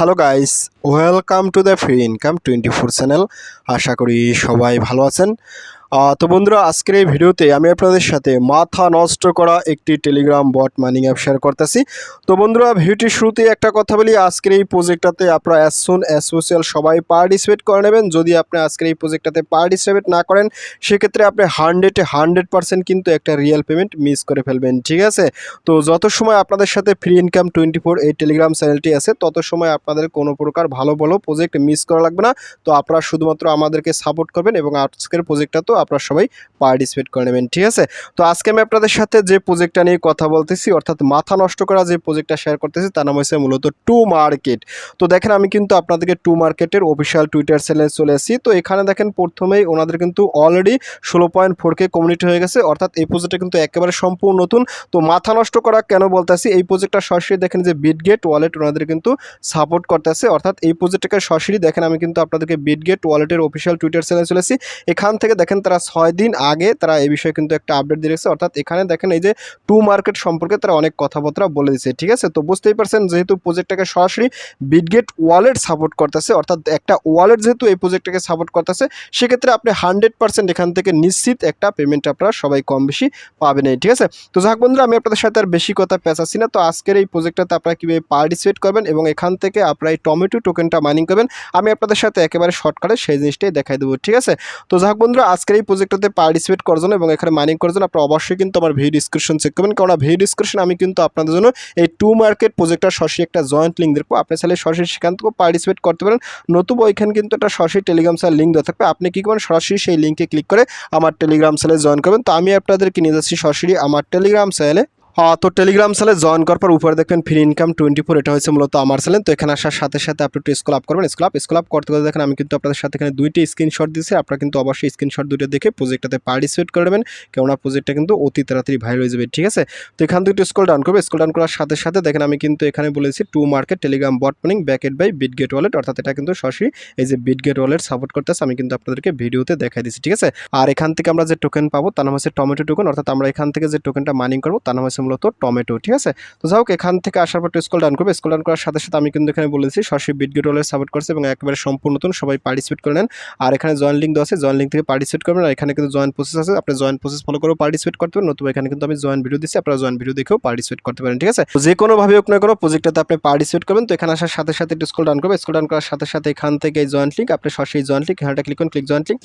Hello guys, welcome to the free income 24 channel. আশা করি সবাই ভালো আছেন। তো বন্ধুরা, আজকের এই ভিডিওতে আমি আপনাদের সাথে মাথা নষ্ট করা একটি Telegram bot mining app share করতেছি। তো বন্ধুরা, ভিডিওটির শুরুতে একটা কথা বলি, আজকের এই প্রজেক্টটাতে আপনারা অ্যাজ সুন অ্যাজ পসিবল সবাই পার্টিসিপেট করে নেবেন। যদি আপনি আজকের এই প্রজেক্টটাতে পার্টিসিপেট না করেন, সেক্ষেত্রে আপনি 100% কিন্তু একটা রিয়েল পেমেন্ট মিস করে ফেলবেন, ঠিক আছে? তো যত সময় আপনাদের সাথে ফ্রি ইনকাম 24 এই টেলিগ্রাম চ্যানেলটি আছে, তত সময় আপনাদের কোনো প্রকার ভালো প্রজেক্ট মিস করা লাগবে না। তো আপনারা শুধুমাত্র আমাদেরকে সাপোর্ট করবেন এবং আজকের প্রজেক্টটা তো আপনারা সবাই পার্টিসিপেট করে নেবেন, ঠিক আছে? তো আজকে আমি আপনাদের সাথে যে প্রজেক্টটা নিয়ে কথা বলতেছি, অর্থাৎ মাথা নষ্ট করা যে প্রজেক্টটা শেয়ার করতেছি, তার নাম হচ্ছে মূলত টু মার্কেট। তো দেখেন, আমি কিন্তু আপনাদেরকে টু মার্কেটের অফিসিয়াল টুইটার চ্যানেলে চলে এসেছি। তো এখানে দেখেন, প্রথমেই ওনাদের কিন্তু অলরেডি 16.4K কমিউনিটি হয়ে গেছে, অর্থাৎ এই প্রজেক্টটা কিন্তু একেবারে সম্পূর্ণ নতুন। তো মাথা নষ্ট করা কেন বলতেছি, এই প্রজেক্টটা সরাসরি দেখেন যে বিটগেট ওয়ালেট ওনাদের কিন্তু সাপোর্ট করতেছে, অর্থাৎ এই প্রজেক্টটাকে সরাসরি দেখেন, আমি কিন্তু আপনাদেরকে বিটগেট ওয়ালেটের অফিসিয়াল টুইটার চ্যানেলে চলেছি। এখান থেকে দেখেন তারা 6 দিন আগে তারা এই বিষয়ে কিন্তু একটা আপডেট দিয়েছে, অর্থাৎ এখানে দেখেন এই যে টু মার্কেট সম্পর্কে তারা অনেক কথাবার্তা বলে দিচ্ছে, ঠিক আছে? তো বুঝতেই পারছেন, যেহেতু প্রজেক্টটাকে সরাসরি বিটগেট ওয়ালেট সাপোর্ট করতেছে, অর্থাৎ একটা ওয়ালেট যেহেতু এই প্রজেক্টটাকে সাপোর্ট করতেছে, সেক্ষেত্রে আপনি 100% এখান থেকে নিশ্চিত একটা পেমেন্ট আপনারা সবাই কম বেশি পাবেন, ঠিক আছে? তো যাক বন্ধুরা, আমি আপনাদের সাথে আর বেশি কথা পেঁচাচ্ছি না। তো আজকের এই প্রজেক্টটাতে আপনারা কীভাবে পার্টিসিপেট করবেন এবং এখান থেকে আপনারা এই টমেটো টোকেনটা মাইনিং করবেন, আমি আপনাদের সাথে একেবারে শর্টকাটে সেই জিনিসটাই দেখাই দেবো, ঠিক আছে? তো যাক বন্ধুরা, আজকের এই প্রজেক্টটাতে পার্টিসিপেট করার জন্য এবং এখানে মাইনিং করার জন্য আপনারা অবশ্যই কিন্তু আমার ভিডিও ডিসক্রিপশন চেক করবেন, কারণ ভিডিও ডিসক্রিপশন আমি কিন্তু আপনাদের জন্য এই টু মার্কেট প্রজেক্টটার সরাসরি একটা জয়েন্ট লিঙ্ক দেবো। আপনি চাইলে সরাসরি সেখান থেকেও পার্টিসিপেট করতে পারেন, নতুবা ওইখানে কিন্তু একটা সরাসরি টেলিগ্রাম চ্যানেল লিঙ্ক দেওয়া থাকবে। আপনি কী করবেন, সরাসরি সেই লিঙ্কে ক্লিক করে আমার টেলিগ্রাম চ্যানেলে জয়েন করবেন। তো আমি আপনাদেরকে নিয়ে যাচ্ছি সরাসরি আমার টেলিগ্রাম চ্যানেলে। তো টেলিগ্রাম চ্যানেলে জয়েন করার পর উপরে দেখবেন ফ্রি ইনকাম 24, এটা হচ্ছে মূলত আমার চ্যানেল। তো এখানে আসার সাথে সাথে আপনি একটু স্ক্রল আপ করবেন। স্ক্রল আপ করতে করতে দেখেন আমি কিন্তু আপনাদের সাথে এখানে 2টি স্ক্রিনশট দিয়েছি। আপনারা কিন্তু অবশ্যই স্ক্রিনশট 2টা দেখে প্রজেক্টটাতে পার্টিসিপেট করে নেবেন, কেননা প্রজেক্টটা কিন্তু অতি তাড়াতাড়ি ভাইরাল হয়ে যাবে, ঠিক আছে? তো এখান থেকে একটু স্ক্রল ডাউন করবে। স্ক্রল ডাউন করার সাথে সাথে দেখেন আমি কিন্তু এখানে বলেছি Tomarket Telegram bot mining backed by Bitget wallet, অর্থাৎ এটা কিন্তু সরাসরি এই যে বিটগেট ওয়ালেট সাপোর্ট করতেছে, আমি কিন্তু আপনাদেরকে ভিডিওতে দেখাই দিচ্ছি, ঠিক আছে? আর এখান থেকে আমরা যে টোকেন পাবো তার নাম হচ্ছে টমেটো টোকেন, অর্থাৎ আমরা এখান থেকে যে টোকেনটা মাইনিং করবো তার নাম হচ্ছে মূলত টমেটো, ঠিক আছে? তো যাই হোক, এখান থেকে আসার পর স্ক্রল ডাউন করবে। স্ক্রল ডাউন করার সাথে সাথে আমি কিন্তু এখানে বলেছি সরাসরি বিটগেট ওয়ালেট সাপোর্ট করছে এবং একেবারে সম্পূর্ণ নতুন, সবাই পার্টিসিপেট করে নেন। আর এখানে জয়েন লিঙ্ক দেওয়া আছে, জয়েন লিঙ্ক থেকে পার্টিসিপেট করবেন। আর এখানে কিন্তু জয়েন প্রসেস আছে, আপনি জয়েন প্রসেস ফলো করেও পার্টিসিপেট করতে পারেন, নতুবা এখানে কিন্তু আমি জয়েন ভিডিও দিচ্ছি, আপনারা জয়েন ভিডিও দেখেও পার্টিসিপেট করতে পারেন, ঠিক আছে? তো যে কোনোভাবে হোক না কোনো প্রজেক্টটাতে আপনি পার্টিসিপেট করবেন। তো এখানে আসার সাথে সাথে স্ক্রল ডাউন করবে। স্ক্রল ডাউন করার সাথে সাথে এখান থেকে এই জয়েন্ট লিঙ্ক, আপনি সরাসরি জয়েন্ট লিঙ্ক এখানটা ক্লিক করুন, ক্লিক জয়েন্ট লিঙ্ক।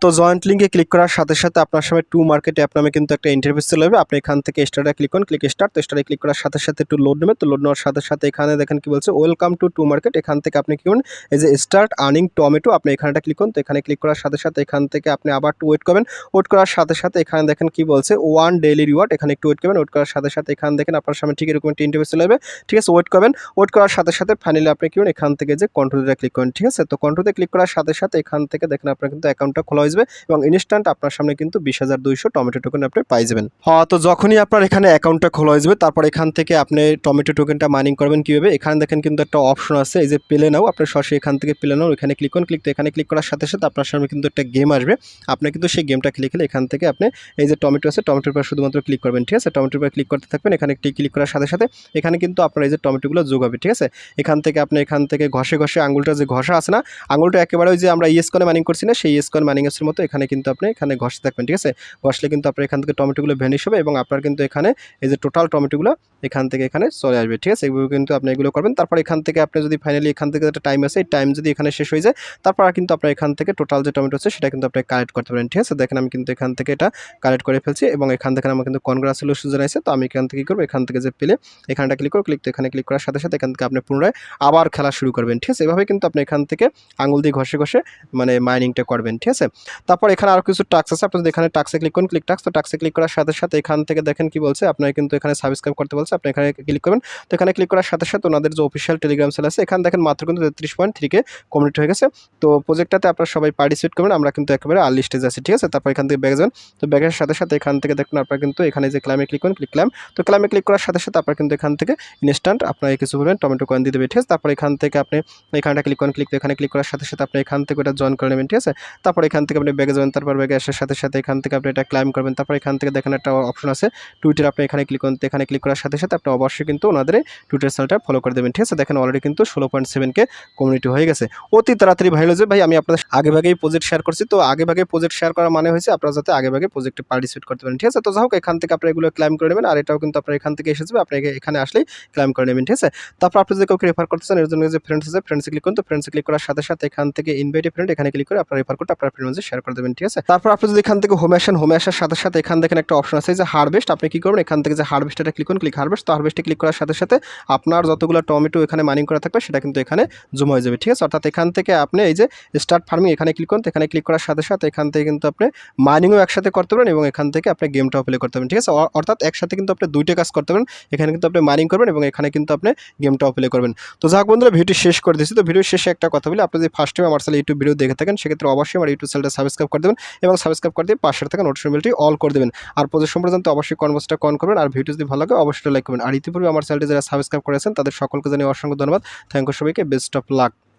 তো জয়েন্ট লিঙ্কে ক্লিক করার সাথে সাথে আপনার সামনে টু মার্কেট অ্যাপ নামে কিন্তু একটা ইন্টারফেস চলে যাবে। আপনি এখান থেকে স্টার্টে ক্লিক করুন, ক্লিক স্টার্ট। তো স্টার্টে ক্লিক করার সাথে সাথে একটু লোড নেবে। তো লোড নেওয়ার সাথে সাথে এখানে দেখেন কি বলছে, ওয়েলকাম টু টু মার্কেট। এখান থেকে আপনি কি করুন, এই যে স্টার্ট আর্নিং টমেটো, আপনি এখানটা ক্লিক করুন। তো এখানে ক্লিক করার সাথে সাথে এখান থেকে আপনি আবার একটু ওয়েট করবেন। ওয়েট করার সাথে সাথে এখানে দেখেন কি বলছে, 1 ডেইলি রিওয়ার্ড, এখানে একটু ওয়েট করবেন। ওয়েট করার সাথে সাথে এখানে দেখেন আপনার সামনে ঠিক এরকম একটা ইন্টারফেস চলে যাবে, ঠিক আছে? ওয়েট করবেন। ওয়েট করার সাথে সাথে ফাইনালি আপনি কি করুন, এখান থেকে যে কন্ট্রোলে ক্লিক করেন, ঠিক আছে? তো কন্ট্রোলে ক্লিক করার সাথে সাথে এখান থেকে দেখেন আপনার কিন্তু অ্যাকাউন্টটা খোলা হয়ে যাবে এবং ইনস্ট্যান্ট আপনার সামনে কিন্তু 20,200 টমেটো টোকেন আপনি পাই যাবেন। তো যখনই আপনার এখানে অ্যাকাউন্টটা খোলা হয়ে যাবে, তারপর এখান থেকে আপনি টমেটো টোকেনটা মাইনিং করবেন কীভাবে, এখানে দেখেন কিন্তু একটা অপশন আছে, এই যে প্লে নাও, আপনার সরাসরি এখান থেকে প্লে নাও এখানে ক্লিক করুন। তো এখানে ক্লিক করার সাথে সাথে আপনার সামনে কিন্তু একটা গেম আসবে, আপনি কিন্তু সেই গেমটা খেলে এখান থেকে আপনি এই যে টমেটো আছে, টমেটোর উপর শুধুমাত্র ক্লিক করবেন, ঠিক আছে? টমেটোর উপর ক্লিক করতে থাকবেন। এখানে একটি ক্লিক করার সাথে সাথে এখানে কিন্তু আপনার এই যে টমেটোগুলো যোগ হবে, ঠিক আছে? এখান থেকে আপনি এখান থেকে ঘষে ঘষে আঙুলটা যে ঘষা আছে না, আঙুলটা একেবারে ওই যে আমরা ইয়েস কয়েন মাইনিং করছি না, সেই ইয়েস কয়েন মাইনিং এর মতো এখানে কিন্তু আপনি এখানে ঘষতে থাকবেন, ঠিক আছে? ঘষলে কিন্তু আপনার এখান থেকে টমেটোগুলো ভ্যানিশ হবে এবং আপনার কিন্তু এখানে এই যে টোটাল টমেটোগুলো এখান থেকে এখানে চলে আসবে, ঠিক আছে? এগুলো কিন্তু আপনি এগুলো করবেন। তারপর এখান থেকে আপনি যদি ফাইনালি এখান থেকে একটা টাইম আছে, এই টাইম যদি এখানে শেষ হয়ে যায়, তারপর কিন্তু আপনার এখান থেকে টোটাল যে টমেটো আছে সেটা কিন্তু আপনি কালেক্ট করতে পারেন, ঠিক আছে? দেখেন আমি কিন্তু এখান থেকে এটা কালেক্ট করে ফেলছি এবং এখান থেকে আমার কিন্তু কনগ্রাচুলেশন জানাইছে। তো আমি এখান থেকে কী করবো, এখান থেকে যে পেলে এখানটা ক্লিক করব, তো এখানে ক্লিক করার সাথে সাথে এখান থেকে আপনি পুনরায় আবার খেলা শুরু করবেন, ঠিক আছে? এভাবে কিন্তু আপনি এখান থেকে আঙুল দিয়ে ঘষে ঘষে মানে মাইনিংটা করবেন, ঠিক আছে? তারপর এখানে আরও কিছু টাস্ক আছে, আপনি যদি এখানে টাস্কে ক্লিক করুন, ক্লিক টাস্ক। তো টাস্কে ক্লিক করার সাথে সাথে এখান থেকে দেখেন কি বলছে, আপনার কিন্তু এখানে সাবস্ক্রাইব করতে বলছে, আপনি এখানে ক্লিক করবেন। তো এখানে ক্লিক করার সাথে সাথে ওনাদের যে অফিসিয়াল টেলিগ্রাম চ্যানেল আছে, এখানে দেখেন মাত্র কিন্তু 33.3K কমপ্লিট হয়ে গেছে। তো প্রজেক্টটাতে আপনারা সবাই পার্টিসিপেট করবেন, আমরা কিন্তু একেবারে আর্লি স্টেজে আছি, ঠিক আছে? তারপর এখান থেকে ব্যাক যান। তো ব্যাকের সাথে সাথে এখান থেকে দেখুন আপনারা কিন্তু এখানে যে ক্লাইমে ক্লিক করুন, ক্লিক ক্লাইম। তো ক্লাইমে ক্লিক করার সাথে সাথে আপনারা কিন্তু এখান থেকে ইনস্ট্যান্ট আপনার কিছু পরিমাণ টমেটো কয়েন দিয়ে দেবে, ঠিক আছে? তারপর এখান থেকে আপনি এখানটা ক্লিক করেন, তো এখানে ক্লিক করার সাথে সাথে আপনি এখান থেকে ওটা জয়েন করে নেবেন, ঠিক আছে? তারপর এখান থেকে আপনি ব্যাগে যাবেন, তারপর ব্যাগে আসার সাথে সাথে এখান থেকে আপনি এটা ক্লাইম করবেন। তারপর এখান থেকে দেখেন একটা অপশন আছে টুইটার, আপনি এখানে এখানে ক্লিক করুন। এখানে ক্লিক করার সাথে সাথে আপনি অবশ্যই কিন্তু ওনাদের টুইটার চ্যানেলটা ফলো করে দেবেন। ঠিক আছে, দেখেন অলরেডি কিন্তু 16.7K কমিউনিটি হয়ে গেছে। অতি তাড়াতাড়ি ভাইরাল হয়ে ভাই আমি আপনাদের আগেভাগেই প্রজেক্ট শেয়ার করছি। তো আগেভাগে প্রজেক্ট শেয়ার করা মানে হয়েছে আপনারা যাতে আগেভাগে প্রজেক্টে পার্টিসিপেট করতে পারেন। ঠিক আছে, তো যাই হোক এখান থেকে আপনারা এগুলো ক্লাইম করে নেবেন। আর এটাও কিন্তু আপনার এখান থেকে এসে যাবে, আপনি এখানে আসলেই ক্লাইম করে নেবেন। ঠিক আছে, তারপর আপনি যদি কাউকে রেফার করতে চান এর জন্য যে ফ্রেন্ডস আছে ফ্রেন্ডসে ক্লিক করুন। তো ফ্রেন্ডসে ক্লিক করার সাথে সাথে এখান থেকে ইনভাইট এ ফ্রেন্ড এখানে ক্লিক করে আপনার রেফার কোডটা আপনার ফ্রেন্ডে শেয়ার করে দেবেন। ঠিক আছে, তারপর আপনি যদি এখান থেকে হোমে আসেন, হোমে আসার সাথে সাথে এখান দেখেন একটা অপশন আছে যে হারভেস্ট। আপনি কি করবেন এখান থেকে যে হারভেস্টটা ক্লিক করুন, ক্লিক হারভেস্ট। তো হারভেস্টে ক্লিক করার সাথে সাথে আপনার যতগুলো টমেটো এখানে মাইনিং করা থাকবে সেটা কিন্তু এখানে জমা হয়ে যাবে। ঠিক আছে, অর্থাৎ এখান থেকে আপনি এই যে স্টার্ট ফার্মিং এখানে ক্লিক করুন। এখানে ক্লিক করার সাথে সাথে এখান থেকে কিন্তু আপনি মাইনিংও একসাথে করতে পারেন এবং এখান থেকে আপনি গেমটাও প্লে করতে পারেন। ঠিক আছে, অর্থাৎ একসাথে কিন্তু আপনি দুইটা কাজ করতে পারেন। এখানে কিন্তু আপনি মাইনিং করবেন এবং এখানে কিন্তু আপনি গেমটাও প্লে করবেন। তো যাক বন্ধুরা, ভিডিও শেষ করে দিচ্ছি। তো ভিডিও শেষে একটা কথা বলি, আপনি যদি ফার্স্ট টাইম আমার চ্যানেল ইউটিউব ভিডিও দেখে থাকেন সেক্ষেত্রে অবশ্যই আমার ইউটিউব চ্যানেলটা সাবস্ক্রাইব করে দেবেন এবং সাবস্ক্রাইব করে দিয়ে পাশের থাকা নোটিফিকেশন বেলটি অল করে দেবেন। আর প্রজেক্ট সম্পর্কে অবশ্যই কনভার্সটা কন করবেন। আর ভিডিও যদি ভালো লাগে অবশ্যই লাইক করবেন। আর ইতিপূর্বে আমার চ্যানেলটি যারা সাবস্ক্রাইব করেছেন তাদের সকলকে জানিয়ে অসংখ্য ধন্যবাদ। থ্যাংক ইউ সবাইকে, বেস্ট অফ লাক।